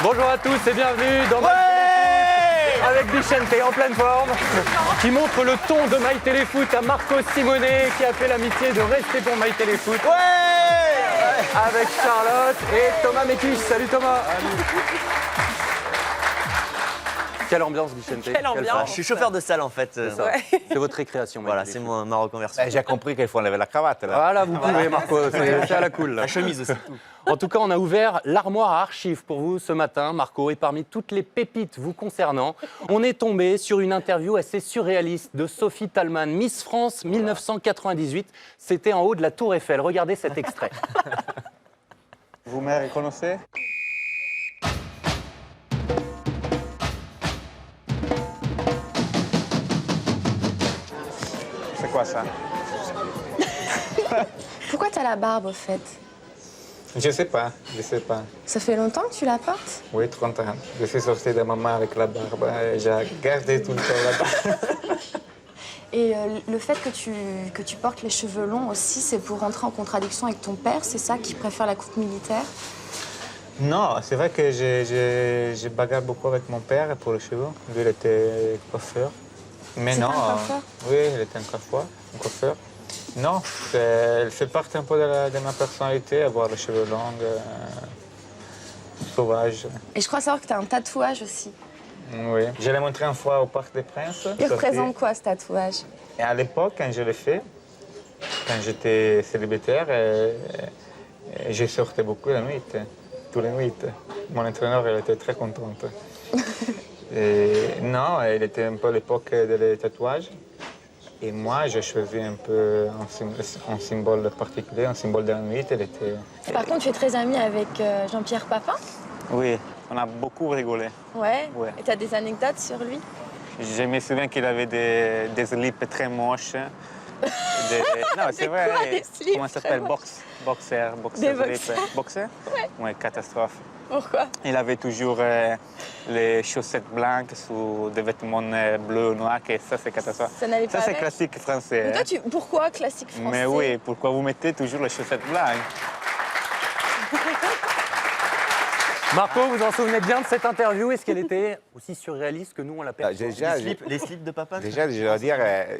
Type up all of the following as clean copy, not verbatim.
Bonjour à tous et bienvenue dans My Téléfoot avec Vicente en pleine forme qui montre le ton de My Téléfoot à Marco Simone qui a fait l'amitié de rester pour My Téléfoot avec Charlotte et Thomas Mekich. Salut Thomas. Quelle ambiance Vicente. Quelle ambiance. Je suis chauffeur de salle en fait. C'est votre récréation. My Voilà, Téléfoot. c'est ma reconversion. J'ai compris qu'il faut enlever la cravate là. Voilà, vous pouvez Marco, c'est à la cool. Là. La chemise aussi. En tout cas, on a ouvert l'armoire à archives pour vous ce matin, Marco. Et parmi toutes les pépites vous concernant, on est tombé sur une interview assez surréaliste de Sophie Thalmann, Miss France 1998. C'était en haut de la Tour Eiffel. Regardez cet extrait. Vous me reconnaissez? C'est quoi ça? Pourquoi t'as la barbe au fait? Je sais pas, je sais pas. Ça fait longtemps que tu la portes? Oui, 30 ans. Je suis sorti de maman avec la barbe et j'ai gardé tout le temps la barbe. Et le fait que tu portes les cheveux longs aussi, c'est pour rentrer en contradiction avec ton père, c'est ça qui préfère la coupe militaire? Non, c'est vrai que j'ai bagarre beaucoup avec mon père pour les cheveux. Lui, il était coiffeur. Mais C'est non. pas un coiffeur? Oui, il était un coiffeur. Non, elle fait partie un peu de ma personnalité, avoir les cheveux longs, sauvages. Et je crois savoir que t'as un tatouage aussi. Oui. Je l'ai montré une fois au Parc des Princes. Il Sophie. représente quoi ce tatouage? Et à l'époque, quand je l'ai fait, quand j'étais célibataire, j'ai sorti beaucoup la nuit, tous les nuits. Mon entraîneur il était très content. Et non, il était un peu à l'époque des tatouages. Et moi, j'ai choisi un peu un symbole particulier, un symbole de la nuit. Elle était... Par contre, tu es très ami avec Jean-Pierre Papin? Oui, on a beaucoup rigolé. Ouais. Ouais. Et t'as des anecdotes sur lui? Je me souviens qu'il avait des slips très moches. Non, c'est vrai. quoi, des slips Comment ça très s'appelle? moches? Boxer. Des Slip. Boxer? Ouais. Oui, catastrophe. Pourquoi? Il avait toujours les chaussettes blanches sous des vêtements bleus ou noirs, et ça, c'est catastrophe. Ça n'allait pas Ça, c'est avec? classique français. Mais hein. toi, pourquoi classique français? Mais oui, pourquoi vous mettez toujours les chaussettes blanches? Marco, vous en souvenez bien de cette interview? Est-ce qu'elle était aussi surréaliste que nous, on l'a perçue? Les slips de papa. Déjà, je dois dire,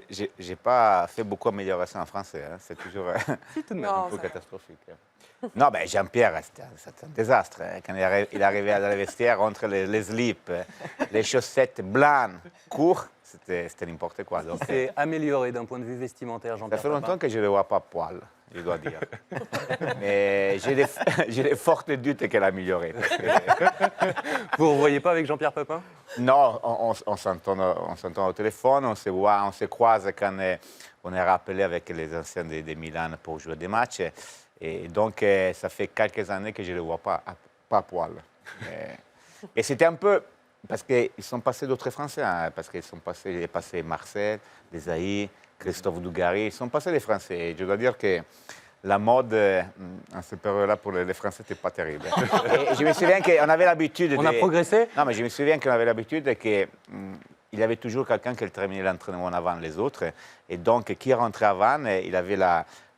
j'ai pas fait beaucoup d'amélioration en français. Hein. C'est toujours Si, tout de même. Non, un peu ça- catastrophique. Non, ben Jean-Pierre, c'était un désastre. Hein. Quand il arrivait dans le vestiaire, entre les slips, les chaussettes blanches, courtes, c'était n'importe quoi. Donc, C'est amélioré d'un point de vue vestimentaire, ça Jean-Pierre fait Papin. longtemps que je ne le vois pas poil, je dois dire. Mais j'ai des forts doutes qu'elle a amélioré. Vous ne voyez pas avec Jean-Pierre Papin? Non, on s'entend au téléphone, on se voit, on se croise quand on est rappelé avec les anciens de Milan pour jouer des matchs. Et donc, ça fait quelques années que je ne le vois pas à poil. Et c'était un peu... Parce qu'ils sont passés d'autres Français, hein, parce qu'il est passé Marcel, Desailly, Christophe Dugarry, ils sont passés les Français. Et je dois dire que la mode, en cette période-là, pour les Français, n'était pas terrible. Et je me souviens qu'on avait l'habitude... On a progressé? Non, mais je me souviens qu'on avait l'habitude qu'il y avait toujours quelqu'un qui terminait l'entraînement avant les autres. Et donc, qui rentrait avant, il avait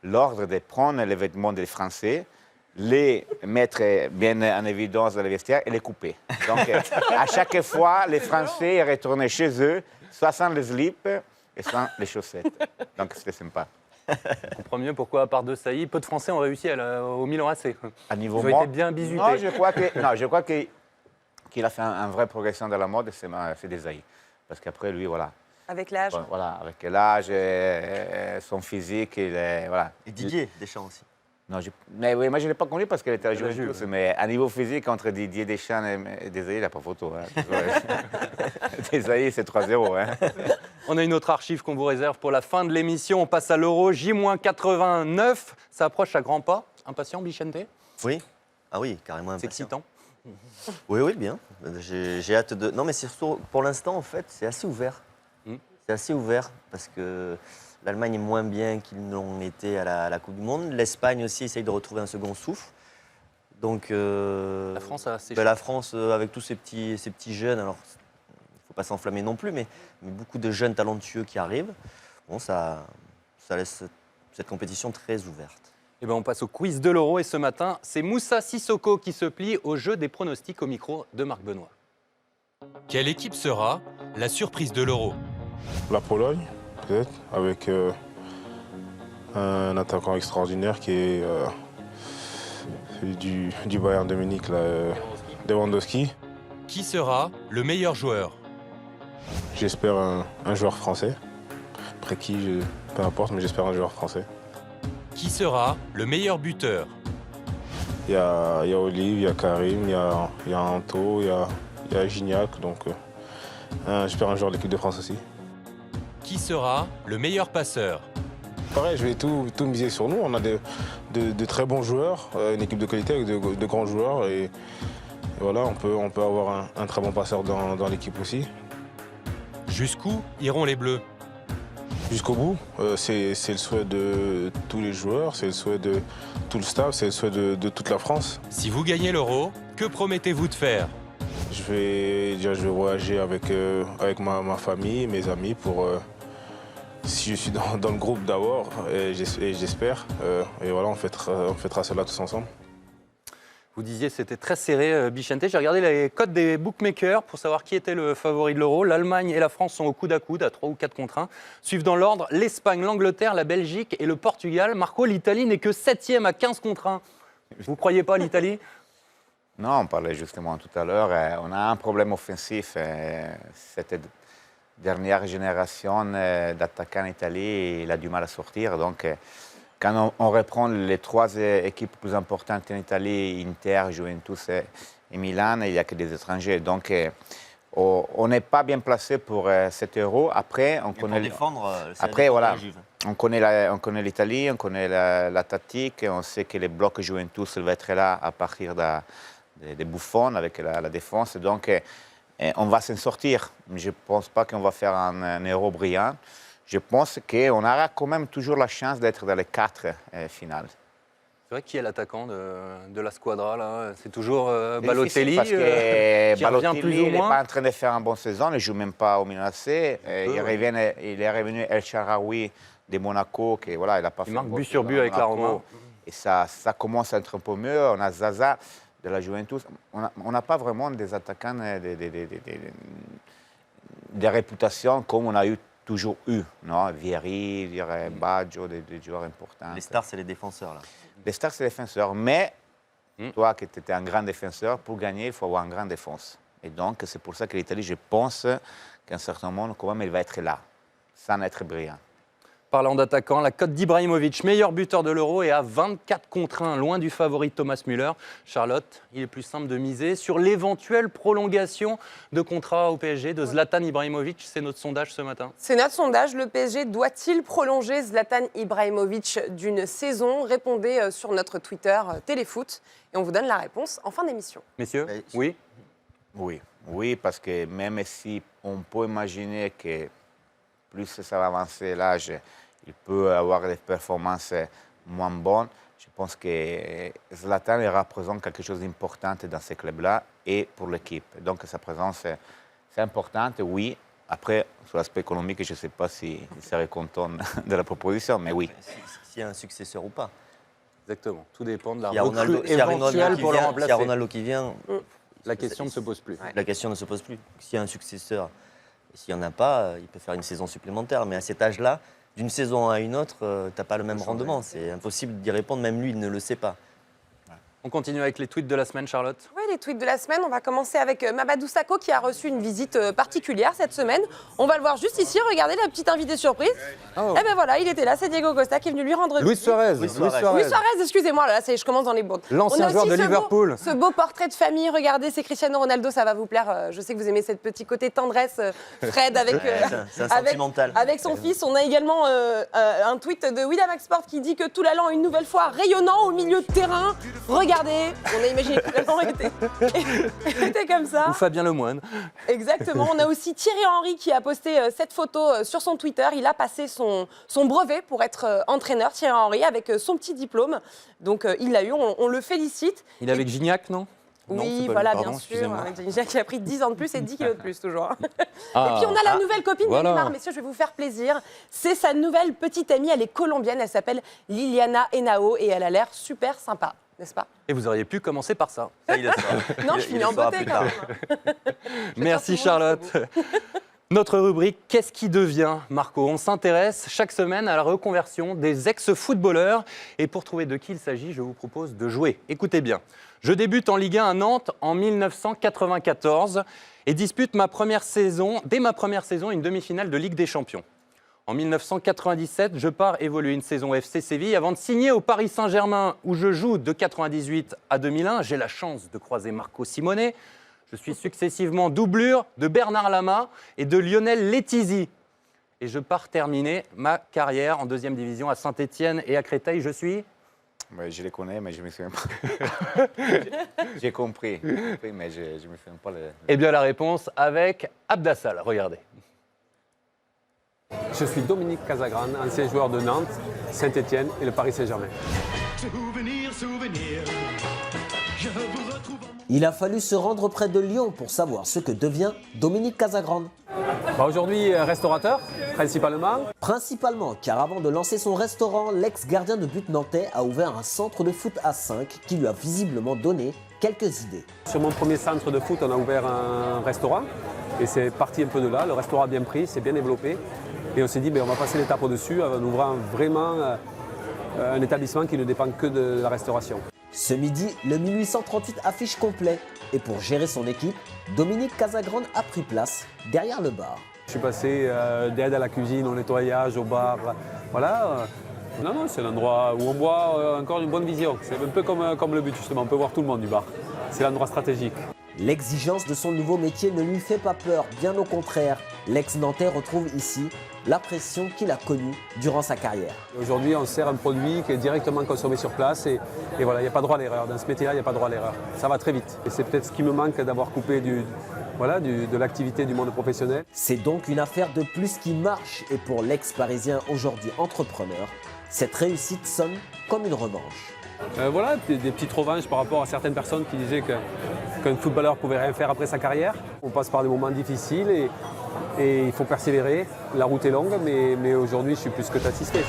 l'ordre de prendre les vêtements des Français, les mettre bien en évidence dans le vestiaire et les couper. Donc, à chaque fois, les Français retournaient chez eux, soit sans les slips et sans les chaussettes. Donc, c'était sympa. On comprend mieux pourquoi, à part de Sailly, peu de Français ont réussi au Milan AC. À niveau Ils ont mode, été bien bisutés. Non, je crois qu'il a fait un vrai progression dans la mode, c'est Desailly. Parce qu'après, lui, voilà. Avec l'âge. Voilà, avec l'âge, son physique, voilà. Et Didier Deschamps aussi. Non, mais oui, moi je ne l'ai pas connu parce qu'elle était à la Elle a Juventus, joué, mais à niveau physique, entre Didier Deschamps et Desailly, il n'a pas photo. Hein. Desailly, c'est 3-0. Hein. On a une autre archive qu'on vous réserve pour la fin de l'émission. On passe à l'Euro J-89. Ça approche à grands pas. Impatient, Vicente? Oui. Ah oui, carrément C'est impatient. excitant. Oui, bien. J'ai hâte de... Non, mais c'est surtout, pour l'instant, en fait, c'est assez ouvert. C'est assez ouvert parce que l'Allemagne est moins bien qu'ils ne l'ont été à la Coupe du Monde. L'Espagne aussi essaye de retrouver un second souffle. Donc, La France a assez la France, avec tous ces petits jeunes, alors il ne faut pas s'enflammer non plus, mais beaucoup de jeunes talentueux qui arrivent, bon, ça laisse cette compétition très ouverte. Eh ben, on passe au quiz de l'Euro et ce matin, c'est Moussa Sissoko qui se plie au jeu des pronostics au micro de Marc Benoît. Quelle équipe sera la surprise de l'Euro? La Pologne, peut-être, avec un attaquant extraordinaire qui est du Bayern de Munich, là, Lewandowski. Qui sera le meilleur joueur? J'espère un joueur français. Après qui, peu importe, mais j'espère un joueur français. Qui sera le meilleur buteur? Il y a Olive, il y a Karim, il y a Anto, il y a Gignac, donc j'espère un joueur de l'équipe de France aussi. Qui sera le meilleur passeur? Pareil, je vais tout miser sur nous. On a de très bons joueurs, une équipe de qualité avec de grands joueurs. Et voilà, on peut avoir un très bon passeur dans l'équipe aussi. Jusqu'où iront les Bleus? Jusqu'au bout, c'est le souhait de tous les joueurs, c'est le souhait de tout le staff, c'est le souhait de toute la France. Si vous gagnez l'Euro, que promettez-vous de faire? Je vais voyager avec ma famille, mes amis pour... si je suis dans le groupe d'abord, et j'espère. Et voilà, on fêtera cela tous ensemble. Vous disiez que c'était très serré, Bichente. J'ai regardé les cotes des bookmakers pour savoir qui était le favori de l'Euro. L'Allemagne et la France sont au coude à 3 ou 4 contre 1. Suivent dans l'ordre l'Espagne, l'Angleterre, la Belgique et le Portugal. Marco, l'Italie n'est que 7e à 15 contre 1. Vous ne croyez pas à l'Italie? Non, on parlait justement tout à l'heure, on a un problème offensif. Cette dernière génération d'attaquants en Italie, il a du mal à sortir. Donc, quand on reprend les 3 équipes plus importantes en Italie, Inter, Juventus et Milan, il n'y a que des étrangers. Donc, on n'est pas bien placé pour cet Euro. Après, on connaît on connaît l'Italie, on connaît la tactique, on sait que les blocs Juventus va être là à partir des Buffon avec la défense. Donc, on va s'en sortir. Je ne pense pas qu'on va faire un Euro brillant. Je pense qu'on aura quand même toujours la chance d'être dans les 4 finales. C'est vrai, qui est l'attaquant de la squadra là? C'est toujours Balotelli Parce que qui revient plus ou il n'est moins. pas en train de faire une bonne saison, il ne joue même pas au Milan AC. Il est revenu El Shaarawy de Monaco, qui voilà, il n'a pas fait marque une bonne but sur saison but à avec la Monaco. Roma. Et ça commence à être un peu mieux. On a Zaza de la Juventus. On n'a pas vraiment des attaquants des réputations comme on a toujours eu. Non? Vieri, Baggio, des joueurs importants. Les stars, c'est les défenseurs, là. Les stars, c'est les défenseurs. Mais toi, qui étais un grand défenseur, pour gagner, il faut avoir une grande défense. Et donc, c'est pour ça que l'Italie, je pense qu'à un certain moment, quand même, elle va être là, sans être brillant. Parlant d'attaquant, la cote d'Ibrahimovic, meilleur buteur de l'Euro, est à 24 contre 1, loin du favori Thomas Müller. Charlotte, il est plus simple de miser sur l'éventuelle prolongation de contrat au PSG de Zlatan Ibrahimovic. C'est notre sondage ce matin. C'est notre sondage. Le PSG doit-il prolonger Zlatan Ibrahimovic d'une saison? Répondez sur notre Twitter Téléfoot et on vous donne la réponse en fin d'émission. Messieurs, oui? Oui, parce que même si on peut imaginer que plus ça va avancer l'âge, il peut avoir des performances moins bonnes. Je pense que Zlatan représente quelque chose d'important dans ce club-là et pour l'équipe. Donc sa présence, c'est importante, oui. Après, sur l'aspect économique, je ne sais pas s'il serait content de la proposition, mais oui. S'il y a un successeur ou pas. Exactement. Tout dépend de la S'il y a recrue Ronaldo, s'il y a Ronaldo éventuelle qui pour le vient- remplacer. s'il y a Ronaldo qui vient, La question ne se pose plus. la question ne se pose plus. S'il y a un successeur, et s'il n'y en a pas, il peut faire une saison supplémentaire. Mais à cet âge-là, d'une saison à une autre, tu n'as pas le même rendement. C'est impossible d'y répondre, même lui, il ne le sait pas. On continue avec les tweets de la semaine, Charlotte. Oui, les tweets de la semaine. On va commencer avec Mamadou Sakho qui a reçu une visite particulière cette semaine. On va le voir juste ici. Regardez la petite invitée surprise. Oh. Et ben voilà, il était là. C'est Diego Costa qui est venu lui rendre Luis visite. Suarez. Luis Suarez. Luis Suarez, excusez-moi, là, je commence dans les bourdes. L'ancien On a joueur aussi de ce Liverpool. Ce beau portrait de famille, regardez, c'est Cristiano Ronaldo, ça va vous plaire. Je sais que vous aimez ce petit côté tendresse, Fred, avec, C'est un sentimental. avec son fils. On a également un tweet de William Sport qui dit que Toulalan, une nouvelle fois, rayonnant au milieu de terrain. Regardez, on a imaginé que Toulalan était comme ça. Ou Fabien Lemoine. Exactement. On a aussi Thierry Henry qui a posté cette photo sur son Twitter. Il a passé son brevet pour être entraîneur, Thierry Henry, avec son petit diplôme. Donc il l'a eu, on le félicite. Il est avec Gignac, non? Non, c'est Oui, pas voilà, lui, pardon, bien sûr. excusez-moi. Jacques qui a pris 10 ans de plus et 10 kilos de plus, toujours. Ah. Et puis, on a la nouvelle copine voilà. de Neymar. Messieurs, je vais vous faire plaisir. C'est sa nouvelle petite amie. Elle est colombienne. Elle s'appelle Liliana Henao et elle a l'air super sympa, n'est-ce pas? Et vous auriez pu commencer par ça. Ça, il le saura. Non, je Il finis le en saura beauté plus quand tard. même. Merci J'espère tout le monde Charlotte. Notre rubrique Qu'est-ce qui devient, Marco? On s'intéresse chaque semaine à la reconversion des ex-footballeurs. Et pour trouver de qui il s'agit, je vous propose de jouer. Écoutez bien. Je débute en Ligue 1 à Nantes en 1994 et dispute dès ma première saison, une demi-finale de Ligue des Champions. En 1997, je pars évoluer une saison au FC Séville avant de signer au Paris Saint-Germain où je joue de 1998 à 2001. J'ai la chance de croiser Marco Simone. Je suis successivement doublure de Bernard Lama et de Lionel Letizy. Et je pars terminer ma carrière en deuxième division à Saint-Étienne et à Créteil. Je suis... Ouais, je les connais, mais je ne me souviens pas. J'ai compris, mais je ne me souviens pas. Eh bien, la réponse avec Abdassal. Regardez. Je suis Dominique Casagrande, ancien joueur de Nantes, Saint-Étienne et le Paris Saint-Germain. Il a fallu se rendre près de Lyon pour savoir ce que devient Dominique Casagrande. Aujourd'hui, restaurateur, principalement. Principalement, car avant de lancer son restaurant, l'ex-gardien de but nantais a ouvert un centre de foot à 5 qui lui a visiblement donné quelques idées. Sur mon premier centre de foot, on a ouvert un restaurant et c'est parti un peu de là. Le restaurant a bien pris, s'est bien développé et on s'est dit on va passer l'étape au-dessus en ouvrant vraiment un établissement qui ne dépend que de la restauration. Ce midi, le 1838 affiche complet. Et pour gérer son équipe, Dominique Casagrande a pris place derrière le bar. Je suis passé d'aide à la cuisine, au nettoyage, au bar. Voilà. Non, c'est l'endroit où on voit encore une bonne vision. C'est un peu comme le but justement, on peut voir tout le monde du bar. C'est l'endroit stratégique. L'exigence de son nouveau métier ne lui fait pas peur, bien au contraire. L'ex-nantais retrouve ici la pression qu'il a connue durant sa carrière. Aujourd'hui, on sert un produit qui est directement consommé sur place et voilà, il n'y a pas droit à l'erreur. Dans ce métier-là, il n'y a pas droit à l'erreur. Ça va très vite. Et c'est peut-être ce qui me manque d'avoir coupé de l'activité du monde professionnel. C'est donc une affaire de plus qui marche et pour l'ex-parisien aujourd'hui entrepreneur, cette réussite sonne comme une revanche. Voilà, des petites revanches par rapport à certaines personnes qui disaient qu'un footballeur ne pouvait rien faire après sa carrière. On passe par des moments difficiles et il faut persévérer. La route est longue, mais aujourd'hui, je suis plus que satisfait.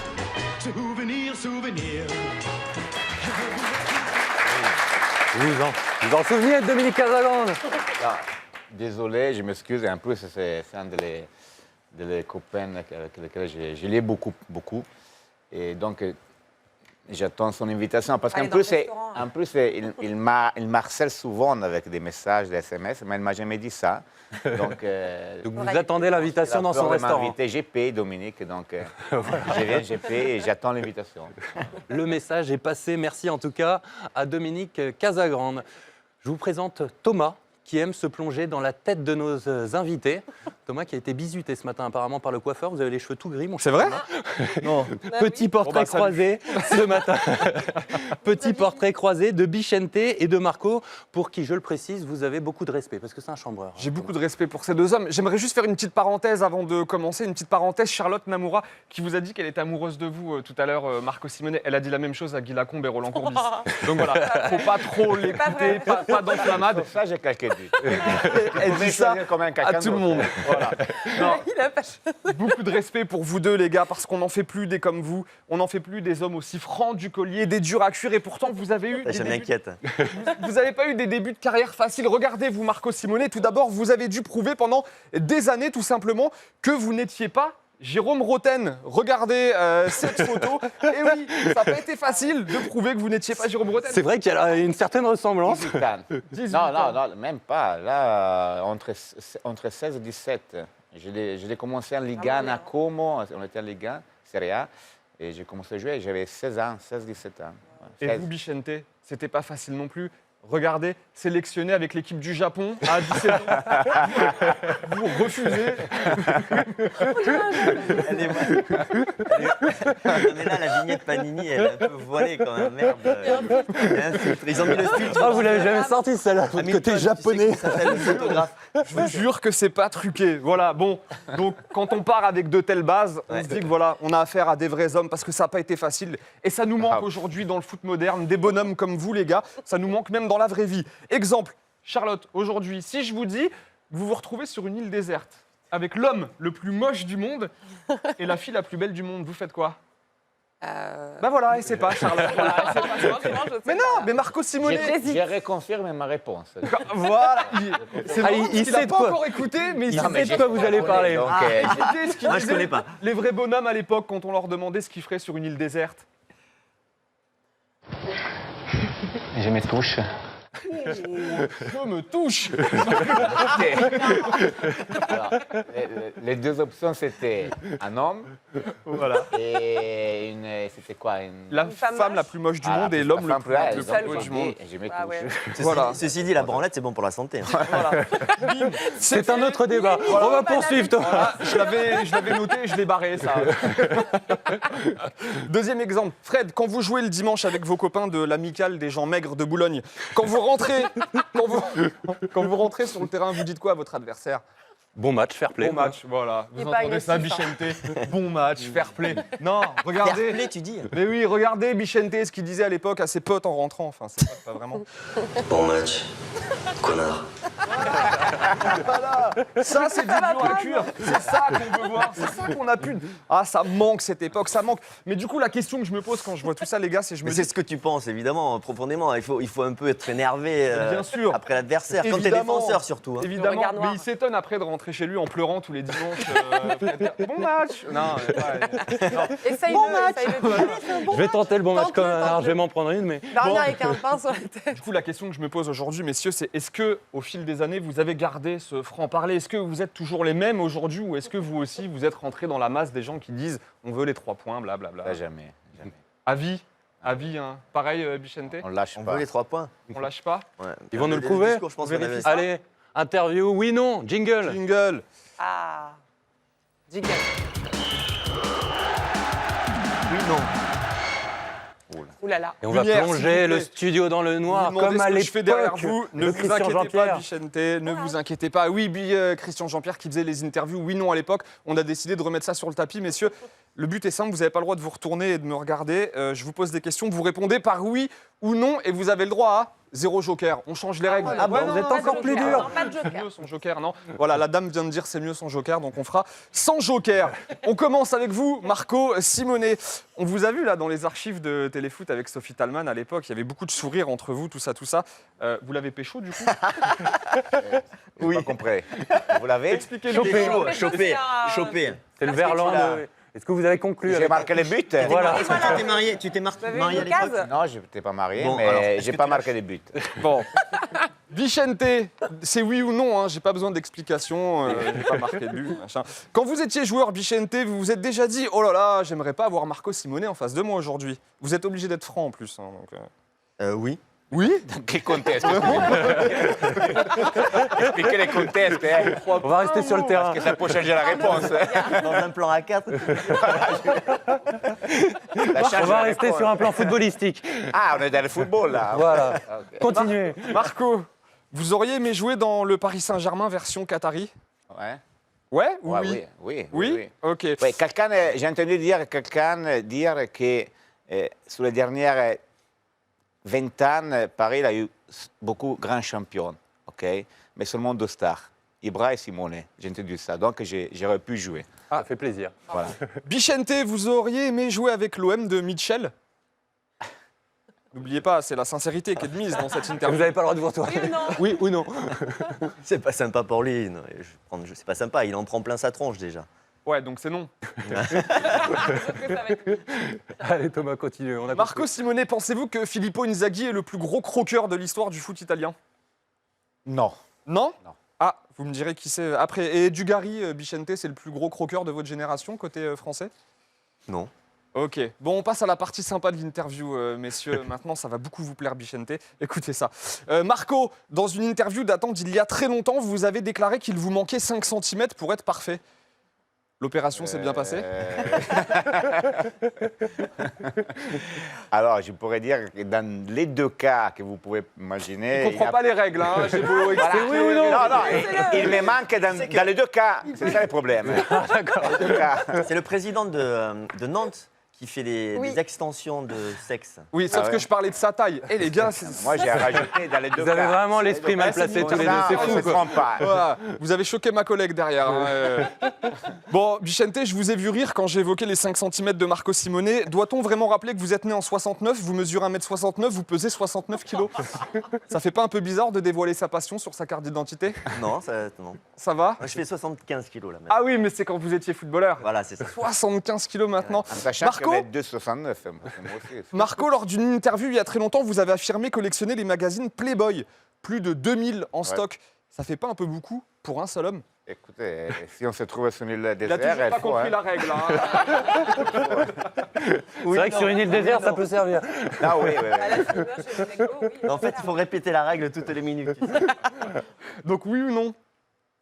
Vous en souvenez de Dominique Casagrande? Désolé, je m'excuse. Et en plus, c'est un des copains avec lesquels je lis beaucoup. Et donc, j'attends son invitation. Parce qu'en plus, il m'harcèle souvent avec des messages, des SMS, mais il ne m'a jamais dit ça. Donc vous attendez l'invitation dans son restaurant. J'ai payé Dominique, donc je viens, j'ai payé et j'attends l'invitation. Le message est passé. Merci en tout cas à Dominique Casagrande. Je vous présente Thomas, qui aime se plonger dans la tête de nos invités. Thomas qui a été bisuté ce matin apparemment par le coiffeur. Vous avez les cheveux tout gris, mon cher. C'est vrai? Non. Petit portrait croisé ce matin. Petit portrait croisé de Bichente et de Marco, pour qui, je le précise, vous avez beaucoup de respect, parce que c'est un chambreur. J'ai beaucoup de respect pour ces deux hommes. J'aimerais juste faire une petite parenthèse avant de commencer. Une petite parenthèse, Charlotte Namoura, qui vous a dit qu'elle était amoureuse de vous tout à l'heure, Marco Simone. Elle a dit la même chose à Guy Lacombe et Roland Courbis. Donc voilà, faut pas trop l'écouter, pas d'enflammade. Ça, j'ai quelques doutes. Elle dit ça à tout le monde. Voilà. Non, Il a pas beaucoup de respect pour vous deux, les gars, parce qu'on n'en fait plus des comme vous. On n'en fait plus des hommes aussi francs du collier, des durs à cuire. Et pourtant, vous avez eu. Ça m'inquiète. Vous n'avez pas eu des débuts de carrière faciles. Regardez, vous, Marco Simone, tout d'abord, vous avez dû prouver pendant des années, tout simplement, que vous n'étiez pas Jérôme Roten. Regardez cette photo. Et oui, ça n'a pas été facile de prouver que vous n'étiez pas Jérôme Roten. C'est vrai qu'il y a une certaine ressemblance. 18 ans. 18 ans. Non, même pas. Là, entre 16 et 17. Je l'ai commencé en Ligue 1 à Como. On était en Ligue 1, Serie A. Et j'ai commencé à jouer, j'avais 16 ans, 16-17 ans. Et vous, Bichente, c'était pas facile non plus. Regardez, sélectionné avec l'équipe du Japon à 17 ans. Vous refusez. Mais là, la vignette Panini, elle est un peu voilée quand même. Merde. Ils ont mis le filtre. Ah, vous l'avez jamais sorti celle-là, votre côté japonais. Ça s'appelle le photographe. Je vous jure que c'est pas truqué. Voilà, bon. Donc, quand on part avec de telles bases, on se dit que voilà, on a affaire à des vrais hommes parce que ça n'a pas été facile. Et ça nous manque aujourd'hui dans le foot moderne, des bonhommes comme vous, les gars. Ça nous manque même dans dans la vraie vie. Exemple, Charlotte, aujourd'hui, si je vous dis, vous vous retrouvez sur une île déserte avec l'homme le plus moche du monde et la fille la plus belle du monde, vous faites quoi? Bah voilà, et c'est pas Charlotte. Voilà, et c'est pas ça. Mais non, mais Marco Simonet. Je reconfirme ma réponse. Voilà, c'est marrant, il il n'a sait de pas quoi. encore écouté, mais il Il sait sait de quoi vous allez parler. Donc, C'était ce qu'il Moi, je disait, connais pas. les vrais bonhommes à l'époque quand on leur demandait ce qu'ils feraient sur une île déserte. Je me touche. Je me touche. alors, les deux options, c'était un homme Voilà. et une. C'était quoi La femme femme la moche. plus moche du monde et l'homme le plus belle beau du monde. Je me touche. Ah ouais. Voilà. Ceci dit, la branlette, c'est bon pour la santé. hein. C'est un autre débat. On va poursuivre, Thomas. Voilà, je l'avais noté et je l'ai barré, ça. Deuxième exemple. Fred, quand vous jouez le dimanche avec vos copains de l'amicale des gens maigres de Boulogne, quand vous rentrez sur le terrain, vous dites quoi à votre adversaire? Bon match, fair play. Bon match, voilà. Il est Vous pas entendez ça, agressif, Bichente? Bon match, fair play. Non, regardez. Fair play, tu dis. Mais oui, regardez Bichente, ce qu'il disait à l'époque à ses potes en rentrant. Enfin, c'est pas vraiment. Bon match, connard. Ça, c'est du duo à cuire. C'est ça qu'on veut voir. C'est ça qu'on a pu. Ah, ça manque cette époque, ça manque. Mais du coup, la question que je me pose quand je vois tout ça, les gars, c'est je me Mais dis. c'est ce que tu penses, évidemment, profondément. Il faut un peu être énervé Bien sûr. après l'adversaire. Quand t'es Évidemment. défenseur, surtout. hein. Le Évidemment, regard mais noir. il s'étonne après de rentrer chez lui en pleurant tous les dimanches. Bon match. Non, Essaye-le. Je vais tenter le bon match Tente-le, comme un art, tente-le. je vais m'en prendre une, mais. Va revenir avec un pain sur la tête. Du coup, la question que je me pose aujourd'hui, messieurs, c'est est-ce que, au fil des années, vous avez gardé ce franc-parler? Est-ce que vous êtes toujours les mêmes aujourd'hui, ou est-ce que vous aussi, vous êtes rentrés dans la masse des gens qui disent on veut les 3 points, blablabla? Ça, jamais. Avis, hein. Pareil, Bichente, On lâche On pas. veut les 3 points. on lâche pas. Ouais. Ils vont nous le Le prouver. discours, je pense qu'on avait- Allez, interview, oui, non, jingle. Jingle. Ah. Jingle. Oui, non. Ouh là là. Et on va Lumière, s'il plonger vous le plaît. studio dans le Vous noir, demandez comme ce à que je fais derrière l'époque vous. Ne de vous Christian inquiétez pas, Jean-Pierre. Bichente, ne vous inquiétez pas. Oui, Christian Jean-Pierre qui faisait les interviews, oui, non à l'époque. On a décidé de remettre ça sur le tapis, messieurs. Le but est simple, vous n'avez pas le droit de vous retourner et de me regarder. Je vous pose des questions, vous répondez par oui ou non, et vous avez le droit à 0 joker. On change les règles. Ah bon, vous êtes encore plus dur. Non, pas de C'est joker. mieux son joker, non? Voilà, la dame vient de dire c'est mieux son joker, donc on fera sans joker. On commence avec vous, Marco Simonet. On vous a vu là dans les archives de Téléfoot avec Sophie Talman à l'époque. Il y avait beaucoup de sourires entre vous, tout ça, tout ça. Vous l'avez pécho du coup? Oui. Pas compris. Vous l'avez? Expliquez-nous. Chopé. C'est le verlan de. Est-ce que vous avez conclu J'ai avec... marqué les buts. Voilà. Tu t'es marié avez à une l'époque? case? Non, je n'étais pas marié, Bon, alors, mais est-ce j'ai que pas tu marqué les buts. Bon. Bichente, c'est oui ou non, hein, j'ai pas besoin d'explications, j'ai pas marqué de but, machin. Quand vous étiez joueur Bichente, vous vous êtes déjà dit oh là là, j'aimerais pas avoir Marco Simonet en face de moi aujourd'hui. Vous êtes obligé d'être franc en plus. Hein, donc, Oui. Oui? Dans quel contexte? Expliquez les contextes, hein, On va rester sur le terrain. parce que ça peut changer la réponse. Dans un plan à 4. On va rester sur un plan footballistique. Ah, on est dans le football là. Voilà. Ok. Continuez. Marco, vous auriez aimé jouer dans le Paris Saint-Germain version Qatari? Ouais. Ouais ou Ouais, oui? oui. Oui? Ok. Oui, j'ai entendu dire quelqu'un dire que sur les dernières 20 ans, Paris a eu beaucoup de grands champions, ok? Mais seulement 2 stars, Ibra et Simonet. J'ai entendu ça, donc j'aurais pu jouer. Ça fait plaisir. Voilà. Bichente, vous auriez aimé jouer avec l'OM de Mitchell? N'oubliez pas, c'est la sincérité qui est de mise dans cette Vous interview. n'avez pas le droit de vous retourner. Oui ou non? Oui ou non? C'est pas sympa pour lui. Non, c'est pas sympa, il en prend plein sa tronche déjà. Ouais, donc c'est non. Allez Thomas, continue. On a Marco Simonet, pensez-vous que Filippo Inzaghi est le plus gros croqueur de l'histoire du foot italien? Non. Non? Non. Ah, vous me direz qui c'est après. Et Dugarry, Bichente, c'est le plus gros croqueur de votre génération, côté français? Non. Ok, bon, on passe à la partie sympa de l'interview, messieurs. Maintenant, ça va beaucoup vous plaire, Bichente. Écoutez ça. Marco, dans une interview datant d'il y a très longtemps, vous avez déclaré qu'il vous manquait 5 cm pour être parfait. L'opération s'est bien passée? Alors, je pourrais dire que dans les 2 cas que vous pouvez imaginer... Je ne comprends pas les règles, hein. J'ai beau Voilà. expliquer oui ou non. Non, il me manque dans les 2 cas. C'est ça le problème. C'est le président de Nantes qui fait des extensions de sexe. Oui, sauf que je parlais de sa taille. Eh les gars, Moi, j'ai rajouté dans les deux Vous avez cas. vraiment l'esprit mal placé tous les deux, c'est fou quoi. voilà, vous avez choqué ma collègue derrière. hein. Bon, Bichente, je vous ai vu rire quand j'ai évoqué les 5 cm de Marco Simone. Doit-on vraiment rappeler que vous êtes né en 69, vous mesurez 1m69, vous pesez 69 kilos? Ça fait pas un peu bizarre de dévoiler sa passion sur sa carte d'identité? Non, non. Ça va? Moi, je fais 75 kilos là. Ah oui, mais c'est quand vous étiez footballeur. Voilà, c'est ça. 75 kilos maintenant. En sachant Marco, qu'on est 2,69. Moi aussi. Marco, lors d'une interview il y a très longtemps, vous avez affirmé collectionner les magazines Playboy. Plus de 2000 en stock. Ça fait pas un peu beaucoup pour un seul homme? Écoutez, si on se trouve sur une île Il a désert, toujours pas faut, compris hein. la règle. hein. C'est vrai que sur une île déserte, ça peut servir. Ah oui, oui, Ah, oui. là, c'est bien, chez les McDo, oui. En fait, il faut répéter la règle toutes les minutes. tu sais. Donc oui ou non?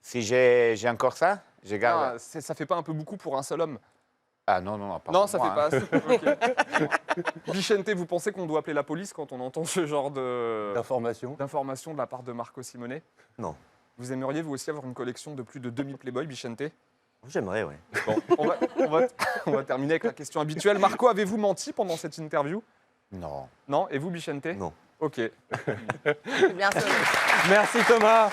Si j'ai encore ça, je Ah, garde. ça fait pas un peu beaucoup pour un seul homme? Ah non, non, pas Non, pour ça moi, fait pas hein. assez. Ok. Bichente, vous pensez qu'on doit appeler la police quand on entend ce genre D'information. d'informations de la part de Marco Simone? Non. Vous aimeriez vous aussi avoir une collection de plus de 2000 Playboy, Bichente? J'aimerais, oui. Bon, on va terminer avec la question habituelle. Marco, avez-vous menti pendant cette interview? Non. Non? Et vous, Bichente? Non. Ok. C'est bien ça. Merci Thomas.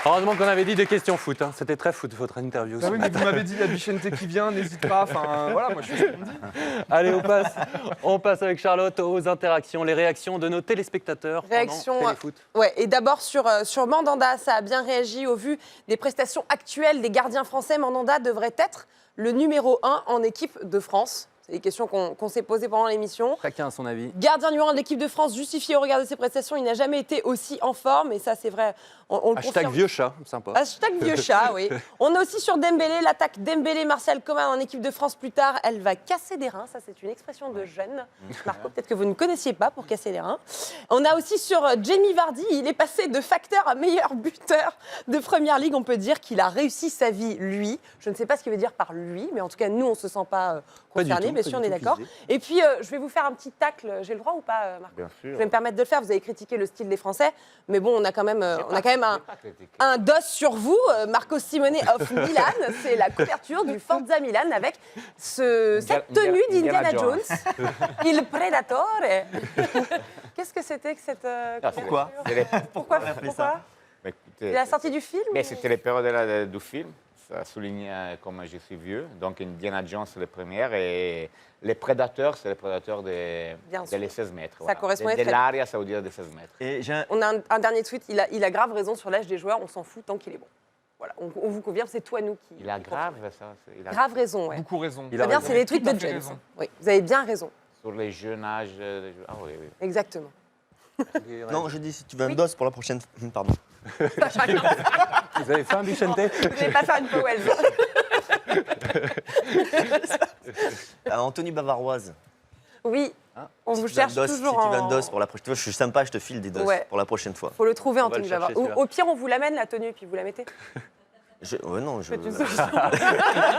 Heureusement qu'on avait dit des questions foot. hein. C'était très foot votre interview. Ah oui, mais vous m'avez dit, il y a Bichente qui vient, n'hésite pas. Enfin, voilà, moi je suis ce qu'on me dit. Allez, on passe avec Charlotte aux interactions, les réactions de nos téléspectateurs Réaction, pendant Téléfoot. Ouais, et d'abord sur Mandanda, ça a bien réagi au vu des prestations actuelles des gardiens français. Mandanda devrait être le numéro 1 en équipe de France. C'est des questions qu'on s'est posées pendant l'émission. Chacun a son avis. Gardien numéro 1 de l'équipe de France, justifié au regard de ses prestations, il n'a jamais été aussi en forme. Et ça, c'est vrai, on le Hashtag confirme. vieux chat, sympa. Hashtag vieux chat, oui. On est aussi sur Dembélé, l'attaque Dembélé-Martial Coman en équipe de France plus tard. Elle va casser des reins, ça c'est une expression de jeune. Marco, peut-être que vous ne connaissiez pas pour casser les reins. On a aussi sur Jamie Vardy, il est passé de facteur à meilleur buteur de Première Ligue. On peut dire qu'il a réussi sa vie, lui. Je ne sais pas ce qu'il veut dire par lui, mais en tout cas, nous, on ne se sent pas concernés, bien sûr, on est d'accord. Et puis, je vais vous faire un petit tacle. J'ai le droit ou pas, Marco? Bien sûr. Je vais me permettre de le faire. Vous avez critiqué le style des Français, mais bon, on a quand même un dos sur vous. Marco Simone of Milan, c'est la couverture du Forza Milan avec cette tenue d'Indiana Jones. Il Predatore. Qu'est-ce que c'était que cette Pourquoi Pourquoi ça Mais écoutez, Il a sorti du film mais c'était les périodes du film. Ça souligne comme je suis vieux. Donc Indiana Jones, c'est le premier. Et les prédateurs, c'est les prédateurs de les 16 mètres. Ça correspondait très de l'area, ça veut dire des 16 mètres. Et On a un dernier tweet. Il a grave raison sur l'âge des joueurs. On s'en fout tant qu'il est bon. Voilà, on vous confirme, c'est toi, nous qui. Il a grave, ça. Il a Grave raison, ouais. Beaucoup raison. Très bien, c'est les tweets Tout à de fait James. raison. Oui, vous avez bien raison. Sur les jeunes âges. Ah oui, oui. Exactement. non, je dis si tu veux un dos pour la prochaine. Pardon. Vous avez faim, Bichente? Vous n'allez pas faire une Powell. En tenue bavaroise. Oui, on Si vous tu veux un cherche dos, toujours Si tu veux un en... dos pour la prochaine. Tu vois, je suis sympa, je te file des dos Ouais. pour la prochaine fois. Faut le trouver en On va tenue le chercher, bavaroise. celui-là. Au pire, on vous l'amène la tenue, puis vous la mettez. Non, je. Faites une solution.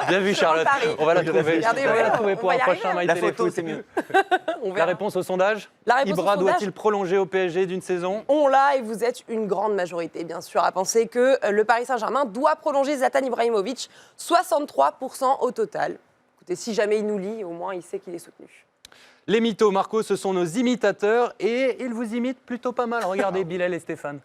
Bien vu, Charlotte. Paris. On va la Je trouver. réfléchis. Regardez, On va la ouais, trouver on pour va un y prochain arriver. My La photo, Téléfoot. c'est mieux. On La verra. réponse au sondage? La réponse au Ibra sondage. doit-il prolonger au PSG d'une saison? On l'a et vous êtes une grande majorité, bien sûr, à penser que le Paris Saint-Germain doit prolonger Zlatan Ibrahimovic, 63% au total. Écoutez, si jamais il nous lit, au moins il sait qu'il est soutenu. Les mythos, Marco, ce sont nos imitateurs et ils vous imitent plutôt pas mal. Regardez Bilal et Stéphane.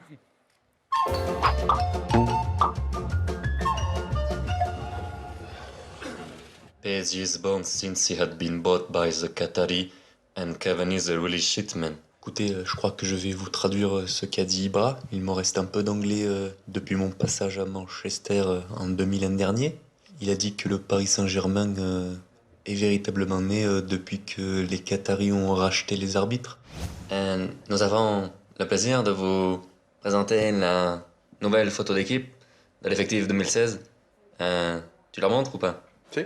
PSG is born since he had been bought by the Qatari and Cavani is a really shit man. Écoutez, je crois que je vais vous traduire ce qu'a dit Ibra. Il m'en reste un peu d'anglais depuis mon passage à Manchester en 2000 dernier. Il a dit que le Paris Saint-Germain est véritablement né depuis que les Qataris ont racheté les arbitres. Nous avons le plaisir de vous présenter la nouvelle photo d'équipe de l'effectif 2016. Tu la montres ou pas? Si.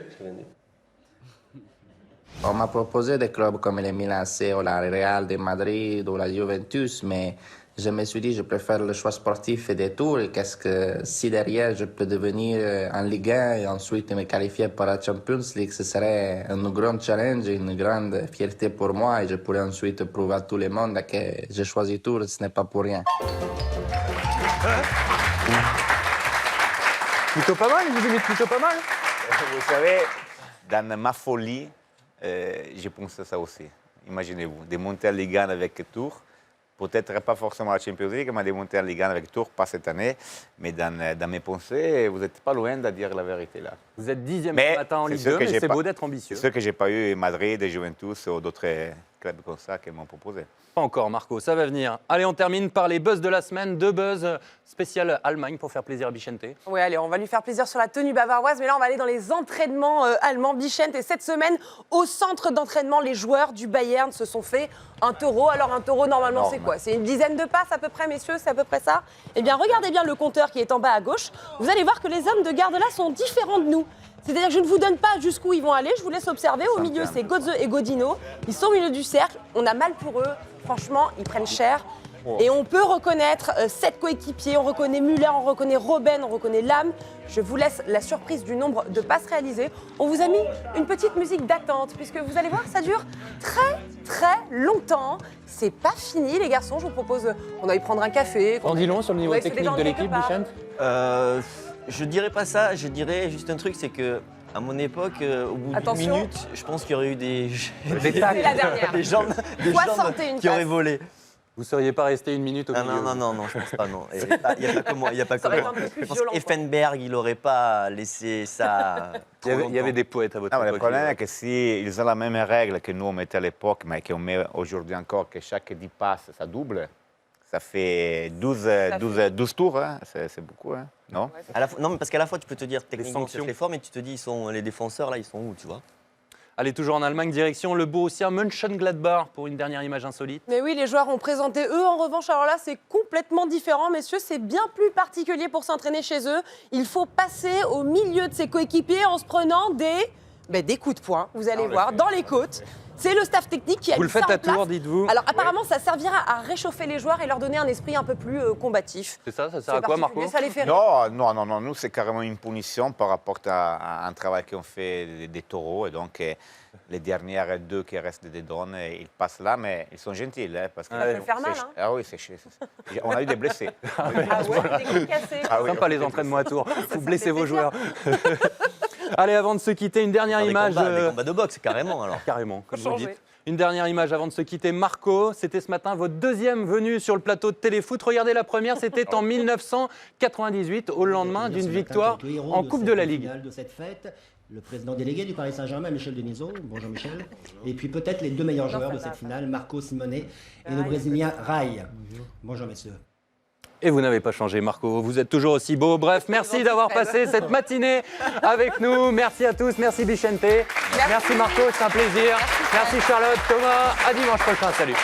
On m'a proposé des clubs comme le Milan AC ou la Real de Madrid ou la Juventus, mais je me suis dit je préfère le choix sportif et des tours. Et qu'est-ce que si derrière je peux devenir en Ligue 1 et ensuite me qualifier pour la Champions League, ce serait un grand challenge, une grande fierté pour moi et je pourrais ensuite prouver à tout le monde que j'ai choisi Tours, ce n'est pas pour rien. Plutôt pas mal, il vous imite plutôt pas mal. Vous savez, dans ma folie, j'ai pensé ça aussi. Imaginez-vous, de monter en Ligue 1 avec Tours, peut-être pas forcément la Champions League, mais de monter en Ligue 1 avec Tours, pas cette année. Mais dans mes pensées, vous n'êtes pas loin de dire la vérité là. Vous êtes 10e ce matin en Ligue 2, mais c'est beau d'être ambitieux. C'est sûr que je n'ai pas eu Madrid, Juventus ou d'autres clubs comme ça qui m'ont proposé. Pas encore, Marco, ça va venir. Allez, on termine par les buzz de la semaine. 2 buzz spécial Allemagne pour faire plaisir à Bichente. Oui, allez, on va lui faire plaisir sur la tenue bavaroise, mais là, on va aller dans les entraînements allemands. Bichente, et cette semaine, au centre d'entraînement, les joueurs du Bayern se sont fait un taureau. Alors, un taureau, normalement, c'est quoi? C'est une dizaine de passes à peu près, messieurs, c'est à peu près ça? Eh bien, regardez bien le compteur qui est en bas à gauche. Vous allez voir que les hommes de garde là sont différents de nous. C'est-à-dire que je ne vous donne pas jusqu'où ils vont aller, je vous laisse observer. Au milieu, c'est Götze et Godino. Ils sont au milieu du cercle. On a mal pour eux. Franchement, ils prennent cher. Et on peut reconnaître 7 coéquipiers. On reconnaît Müller, on reconnaît Robben, on reconnaît Lahm. Je vous laisse la surprise du nombre de passes réalisées. On vous a mis une petite musique d'attente, puisque vous allez voir, ça dure très longtemps. C'est pas fini, les garçons. Je vous propose qu'on aille prendre un café. En dit long sur le niveau technique de l'équipe, Bichente? Je dirais pas ça, je dirais juste un truc, c'est que à mon époque, au bout d'une minute, je pense qu'il y aurait eu des jambes qui auraient volé. Vous ne seriez pas resté une minute au milieu? Non, je pense pas, non. Il n'y a pas que moi, il n'y a pas que moi. Je pense qu'Effenberg, il n'aurait pas laissé ça. Il y avait des poètes à votre époque. Le problème est que s'ils ont la même règle que nous on mettait à l'époque, mais qu'on met aujourd'hui encore, que chaque 10 passes, ça double, ça fait 12 tours, hein. C'est beaucoup, hein. Non? Non, mais parce qu'à la fois, tu peux te dire techniquement c'est fort, mais tu te dis, les défenseurs, là, ils sont où, tu vois? Allez, toujours en Allemagne, direction le Borussia Mönchengladbach pour une dernière image insolite. Mais oui, les joueurs ont présenté, eux, en revanche, alors là, c'est complètement différent, messieurs, c'est bien plus particulier pour s'entraîner chez eux. Il faut passer au milieu de ses coéquipiers en se prenant des coups de poing, vous allez voir, dans les côtes. C'est le staff technique qui a Vous mis le faites ça en à tour, place. dites-vous? Alors apparemment, ça servira à réchauffer les joueurs et leur donner un esprit un peu plus combatif. C'est ça sert à quoi, Marco? Ça les fait rire. Non, nous c'est carrément une punition par rapport à un travail qu'on fait des taureaux. Et donc les dernières 2 qui restent des donnes, ils passent là, mais ils sont gentils. Hein, parce que ça peut faire mal, hein. Ah oui, on a eu des blessés. Ah ouais, des coups cassés. Sympa les entraînements à tour. Vous blessez vos joueurs. Allez, avant de se quitter, une dernière image. Des combats de boxe, carrément alors. Carrément, comme vous dites. Une dernière image avant de se quitter. Marco, c'était ce matin votre 2e venue sur le plateau de Téléfoot. Regardez, la première, c'était en 1998, au lendemain d'une victoire en Coupe de la Ligue. De cette fête, le président délégué du Paris Saint-Germain, Michel Denisot. Bonjour Michel. Et puis peut-être les 2 meilleurs joueurs de cette finale, Marco Simone et le Brésilien Rai. Bonjour messieurs. Et vous n'avez pas changé, Marco. Vous êtes toujours aussi beau. Bref, merci d'avoir passé cette matinée avec nous. Merci à tous. Merci Bichente. Merci Marco, c'est un plaisir. Merci Charlotte, Thomas. À dimanche prochain. Salut.